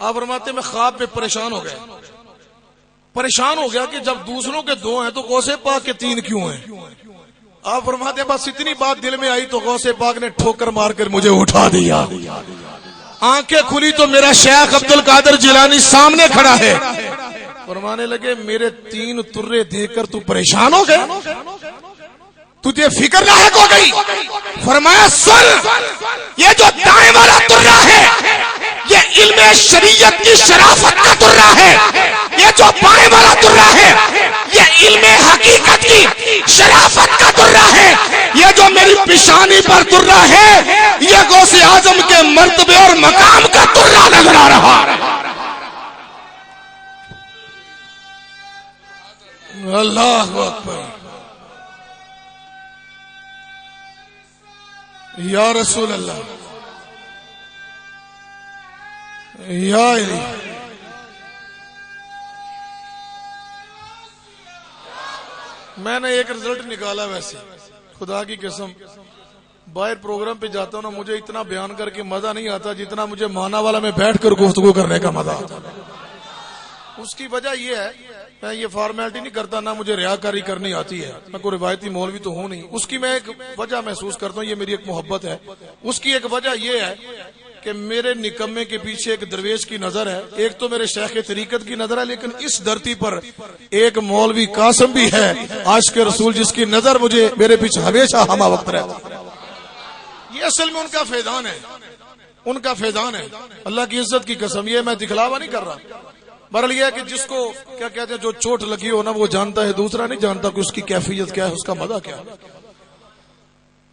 آپ فرماتے میں خواب میں پریشان ہو گیا کہ جب دوسروں کے 2 ہیں تو غوث پاک کے 3 کیوں ہیں؟ آپ فرماتے بس اتنی بات دل میں آئی تو غوث پاک نے ٹھوکر مار کر مجھے اٹھا دیا. آنکھیں کھلی تو میرا شیخ عبد القادر جیلانی سامنے کھڑا ہے. فرمانے لگے میرے 3 ترے دیکھ کر تو پریشان ہو گیا, تجھے فکر لاحق ہو گئی. فرمایا سن, یہ جو دائیں والا ترا ہے یہ علم شریعت کی شرافت کا ترا ہے, یہ جو بائیں والا ترا ہے یہ علم حقیقت کی شرافت کا ترا ہے, یہ جو میری پیشانی پر ترا ہے یہ غوث اعظم کے مرتبے اور مقام کا ترا نظر آ رہا. اللہ اکبر. یا رسول اللہ, یا علی. میں نے ایک رزلٹ نکالا, ویسے خدا کی قسم باہر پروگرام پہ جاتا ہوں نا, مجھے اتنا بیان کر کے مزہ نہیں آتا جتنا مجھے مانا والا میں بیٹھ کر گفتگو کرنے کا مزہ آتا. اس کی وجہ یہ ہے, میں یہ فارمیلٹی نہیں کرتا, نہ مجھے ریاکاری کرنی آتی ہے, میں کوئی روایتی مولوی تو ہوں نہیں. اس کی میں ایک وجہ محسوس کرتا ہوں, یہ میری ایک محبت ہے. اس کی ایک وجہ یہ ہے کہ میرے نکمے کے پیچھے ایک درویش کی نظر ہے, ایک تو میرے شیخ طریقت کی نظر ہے, لیکن اس دھرتی پر ایک مولوی قاسم بھی ہے عاشق رسول جس کی نظر مجھے میرے پیچھے ہمیشہ ہمہ وقت رہتا. یہ اصل میں ان کا فیضان ہے, ان کا فیضان ہے. اللہ کی عزت کی قسم, یہ میں دکھلاوا نہیں کر رہا. بہرحال یہ ہے کہ جس کو کیا کہتے ہیں جو چوٹ لگی ہو نا وہ جانتا ہے, دوسرا نہیں جانتا کہ اس کی کیفیت کیا ہے, اس کا مزہ کیا ہے.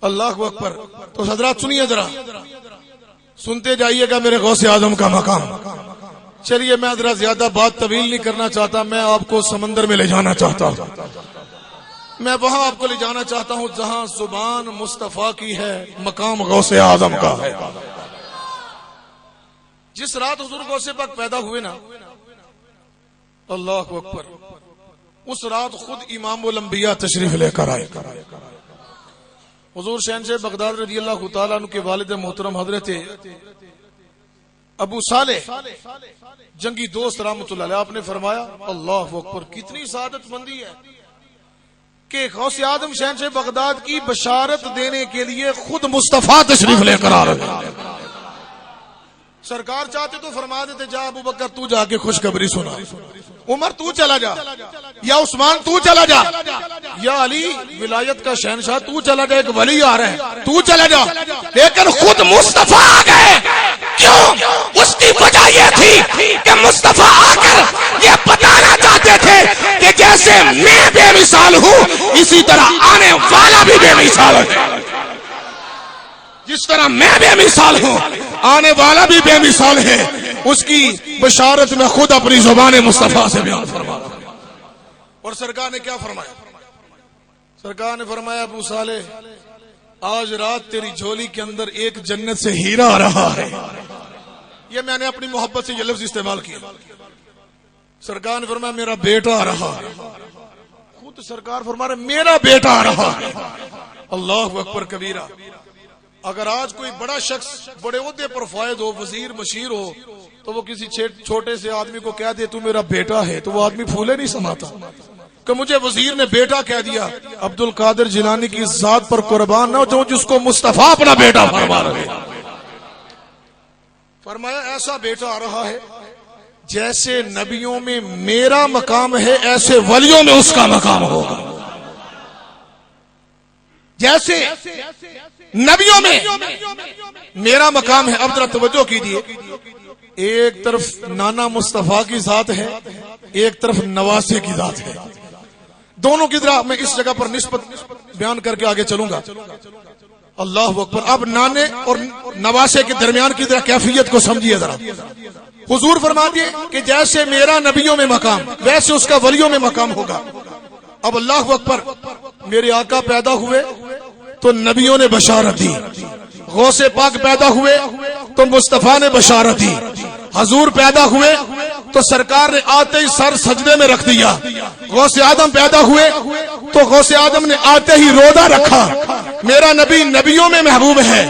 اللہ اکبر. تو حضرات سنیے ذرا, سنتے جائیے گا میرے غوث اعظم کا مقام. چلیے میں ذرا زیادہ بات طویل نہیں کرنا چاہتا, میں آپ کو سمندر میں لے جانا چاہتا ہوں. میں وہاں آپ کو لے جانا چاہتا ہوں جہاں زبان مصطفیٰ کی ہے, مقام غوث اعظم کا ہے. جس رات حضور غوث پاک پیدا ہوئے نا, اللہ اکبر, اس رات خود امام الانبیاء تشریف لے کر آئے. حضور شہنشاہ بغداد رضی اللہ تعالیٰ عنہ کے والد محترم حضرت ابو صالح جنگی دوست رحمۃ اللہ علیہ, آپ نے فرمایا اللہ اکبر, کتنی سعادت مندی ہے کہ غوث اعظم شہنشاہ بغداد کی بشارت دینے کے لیے خود مصطفیٰ تشریف لے کر آ رہے ہیں. سرکار چاہتے تو فرما دیتے جا ابو بکر تو جا کے خوشخبری سنا, عمر تو چلا جا, یا عثمان تو چلا جا, یا علی ولایت کا شہنشاہ تو چلا جا, ایک ولی آ رہا ہے تو چلا جا. لیکن خود مصطفیٰ آ گئے. کیوں؟ اس کی وجہ یہ تھی کہ مصطفیٰ آ کر یہ بتانا چاہتے تھے کہ جیسے میں بے مثال ہوں اسی طرح آنے والا بھی بے مثال ہے. جس طرح میں بے مثال ہوں آنے والا بھی بے مثال ہے. اس کی بشارت میں خود اپنی زبان مصطفیٰ سے بیان فرما. اور سرکار نے کیا فرمایا؟ سرکار نے فرمایا ابو صالح آج رات تیری جھولی کے اندر ایک جنت سے ہیرا آ رہا ہے. یہ میں نے اپنی محبت سے یہ لفظ استعمال کیا. سرکار نے فرمایا میرا بیٹا آ رہا ہے. خود سرکار فرما رہے میرا بیٹا آ رہا ہے. اللہ اکبر کبیرہ. اگر آج کوئی بڑا شخص بڑے عہدے پر فائز ہو, وزیر مشیر ہو, تو وہ کسی چھوٹے سے آدمی کو کہہ دے تو میرا بیٹا ہے, تو وہ آدمی پھولے نہیں سماتا کہ مجھے وزیر نے بیٹا کہہ دیا. عبد القادر جیلانی کی ذات پر قربان نہ ہو جو جس کو مصطفیٰ اپنا بیٹا فرما رہے. فرمایا ایسا بیٹا آ رہا ہے جیسے نبیوں میں میرا مقام ہے ایسے ولیوں میں اس کا مقام ہوگا. جیسے نبیوں میں میرا مقام ہے. اب ذرا توجہ کیجیے, ایک طرف نانا مصطفیٰ کی ذات ہے, ایک طرف نواسے کی ذات ہے. دونوں کی ذرا میں اس جگہ پر نسبت بیان کر کے آگے چلوں گا. اللہ اکبر. اب نانے اور نواسے کے درمیان کی ذرا کیفیت کو سمجھیے ذرا. حضور فرما دیے کہ جیسے میرا نبیوں میں مقام ویسے اس کا ولیوں میں مقام ہوگا. اب اللہ اکبر, میرے آقا پیدا ہوئے تو نبیوں نے بشارت دی, غوث پاک پیدا ہوئے تو مصطفیٰ نے بشارت دی, حضور پیدا ہوئے تو سرکار نے آتے ہی سر سجدے میں رکھ دیا, غوث آدم پیدا ہوئے تو غوث آدم نے آتے ہی روزہ رکھا. میرا نبی نبیوں میں محبوب ہے,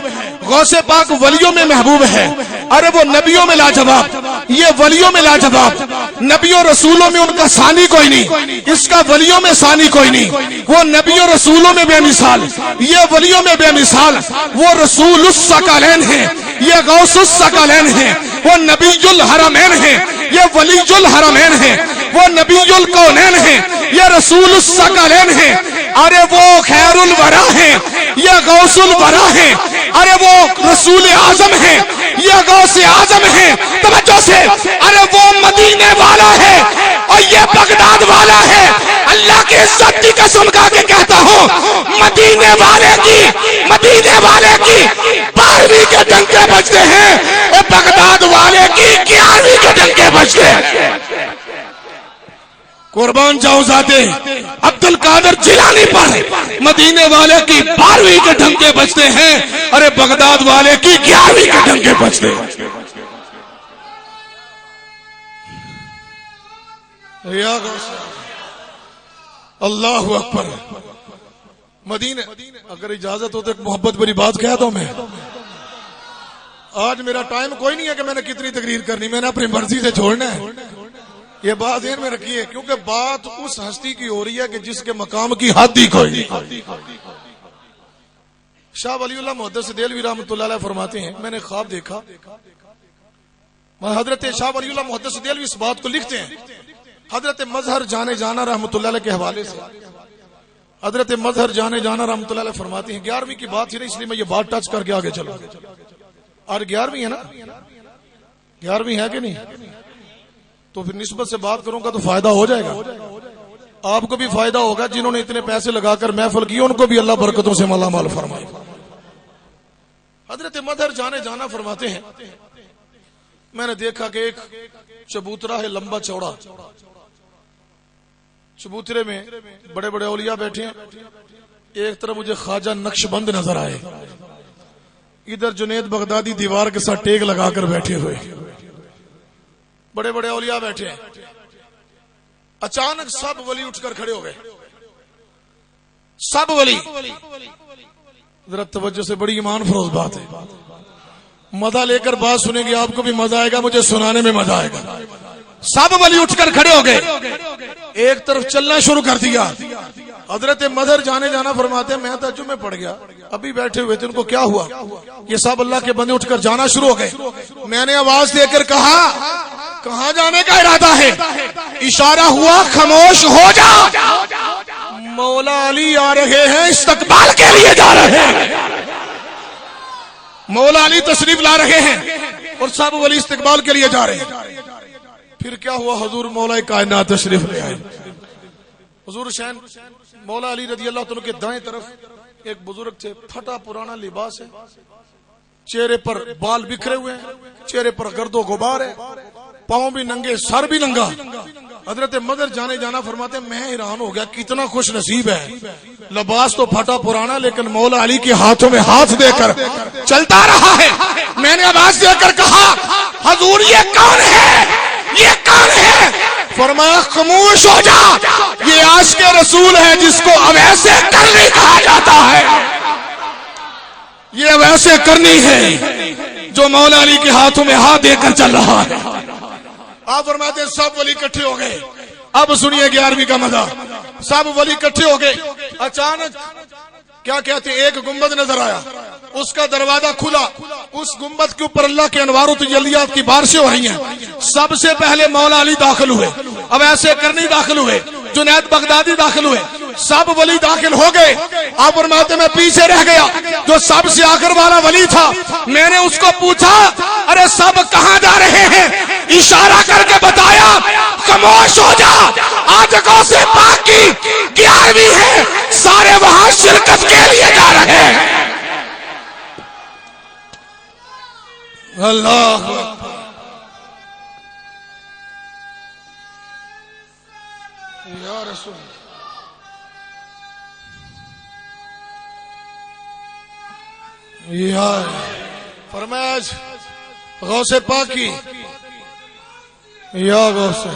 غوث پاک ولیوں میں محبوب ہے. ارے وہ نبیوں میں لاجواب, یہ ولیوں میں لاجواب، نبیوں رسولوں میں ان کا ثانی کوئی نہیں، اس کا ولیوں میں ثانی کوئی نہیں، وہ نبیوں رسولوں میں بے مثال، یہ ولیوں میں بے مثال، وہ رسول الثقلین ہیں، یہ غوث الثقلین ہیں، وہ نبی الحرمین ہیں، یہ ولی الحرمین ہیں، وہ نبی الکونین ہیں، یہ رسول الثقلین ہیں، ارے وہ خیر الورا ہیں، یہ غوث الورا ہیں، ارے وہ رسول اعظم ہیں، یہ غوث اعظم ہیں، توجہ سے، ارے وہ مدینے والا ہے اور یہ بغداد والا ہے، اللہ کی عزت کی قسم کھا کے کہتا ہوں، مدینے والے کی 12ویں کے ڈنکے بجتے ہیں اور بغداد والے کی 11ویں کے ڈنکے بجتے ہیں۔ قربان جاؤ ذات عبد القادر جیلانی پر مدینے والے کی 12ویں کے ڈنکے بجتے ہیں، ارے بغداد والے کی 11ویں کے ڈنکے بجتے ہیں۔ اللہ اکبر۔ مدینے، اگر اجازت ہو تو ایک محبت بری بات کہہ دوں میں، آج میرا ٹائم کوئی نہیں ہے کہ میں نے کتنی تقریر کرنی، میں نے اپنی مرضی سے چھوڑنا ہے، یہ بات ذہن میں رکھیے، کیونکہ بات اس ہستی کی ہو رہی ہے کہ جس کے مقام کی حد ہی کوئی نہیں۔ شاہ ولی اللہ محدث دہلوی رحمۃ اللہ علیہ فرماتے ہیں، میں نے خواب دیکھا، حضرت شاہ ولی اللہ محدث دہلوی اس بات کو لکھتے ہیں، حضرت مظہر جانے جانا رحمۃ اللہ علیہ کے حوالے سے، حضرت مظہر جانے جانا رحمۃ اللہ علیہ فرماتے ہیں، 11ویں کی بات ہی نہیں، اس لیے میں یہ بات ٹچ کر کے آگے چلوں۔ اور 11ویں ہے نا، 11ویں ہے کہ نہیں، تو پھر نسبت سے بات کروں گا تو فائدہ ہو جائے گا، آپ کو بھی فائدہ ہوگا، جنہوں نے اتنے پیسے لگا کر محفل کی ان کو بھی اللہ برکتوں سے مالا مال فرمائے۔ حضرت مظہر جانے جانا فرماتے ہیں، میں نے دیکھا کہ ایک چبوترا ہے لمبا چوڑا، چبوترے میں بڑے بڑے اولیاء بیٹھے ہیں، ایک طرف مجھے خواجہ نقش بند نظر آئے، ادھر جنید بغدادی دیوار کے ساتھ ٹیک لگا کر بیٹھے ہوئے، بڑے بڑے اولیاء بیٹھے ہیں۔ اچانک سب ولی اٹھ کر کھڑے ہو گئے، سب ولی، ذرا توجہ سے، بڑی ایمان فروز بات ہے، مزہ لے کر بات سنیں گے، آپ کو بھی مزہ آئے گا، مجھے سنانے میں مزہ آئے گا۔ سب ولی اٹھ کر کھڑے ہو گئے، ایک طرف چلنا شروع کر دیا۔ حضرت مظہر جانے جانا فرماتے ہیں، میں تعجب میں پڑ گیا، ابھی بیٹھے ہوئے تھے، ان کو کیا ہوا؟ یہ سب اللہ کے بندے اٹھ کر جانا شروع ہو گئے۔ میں نے آواز دے کر کہا، کہاں جانے کا ارادہ ہے؟ اشارہ ہوا، خاموش ہو جا، مولا علی آ رہے ہیں، استقبال کے لیے جا رہے ہیں، مولا علی تشریف لا رہے ہیں اور سب ولی استقبال کے لیے جا رہے ہیں۔ پھر کیا ہوا؟ حضور مولا کائنات تشریف لے آئے۔ حضور شین مولا علی رضی اللہ عنہ کے دائیں طرف ایک بزرگ تھے، پھٹا پرانا لباس ہے، چہرے پر بال بکھرے ہوئے ہیں، چہرے پر گرد و غبار ہے، پاؤں بھی ننگے، سر بھی ننگا۔ حضرت مظہر جانے جانا فرماتے ہیں، میں حیران ہو گیا، کتنا خوش نصیب ہے، لباس تو پھٹا پرانا لیکن مولا علی کے ہاتھوں میں ہاتھ دے کر چلتا رہا ہے۔ میں نے آواز دے کر کہا، حضور یہ کون ہے؟ یہ کون ہے؟ فرمایا، خاموش ہو جا، یہ عاشق رسول ہے جس کو اویسے کرنی کہا جاتا ہے، یہ اویسے کرنی ہے جو مولا علی کے ہاتھوں میں ہاتھ دے کر چل رہا ہے۔ آپ فرماتے ہیں سب ولی اکٹھے ہو گئے۔ اب سنیے 11ویں کا مزہ، سب ولی اکٹھے ہو گئے۔ اچانک کیا کہتے ہیں، ایک گنبد نظر آیا، اس کا دروازہ کھلا، اس گنبد کے اوپر اللہ کے انوار و تجلیات کی بارشیں ہو رہی ہیں۔ سب سے پہلے مولا علی داخل ہوئے، اب ایسے کرنی داخل ہوئے، جنید بغدادی داخل ہوئے، سب ولی داخل ہو گئے۔ آپ فرماتے میں پیچھے رہ گیا، جو سب سے آخر والا ولی تھا، میں نے اس کو پوچھا، ارے سب کہاں جا رہے ہیں؟ اشارہ کر کے بتایا، خاموش ہو جا، آج غوث پاک کی 11ویں ہے، سارے وہاں شرکت کے لیے جا رہے ہیں۔ اللہ یا رسول، یا فرمایا غوث پاک کی، یا غوث،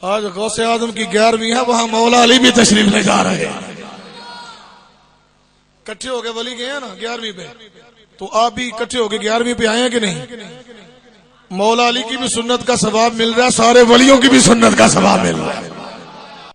آج غوث اعظم کی 11ویں ہے، وہاں مولا علی بھی تشریف لے جا رہے ہیں۔ کٹھے ہو گئے ولی گئے ہیں نا 11ویں پہ، تو آپ بھی اکٹھے ہو کے 11ویں پہ آئے ہیں کہ نہیں؟ مولا علی کی بھی سنت کا ثواب مل رہا ہے، سارے ولیوں کی بھی سنت کا ثواب مل رہا ہے۔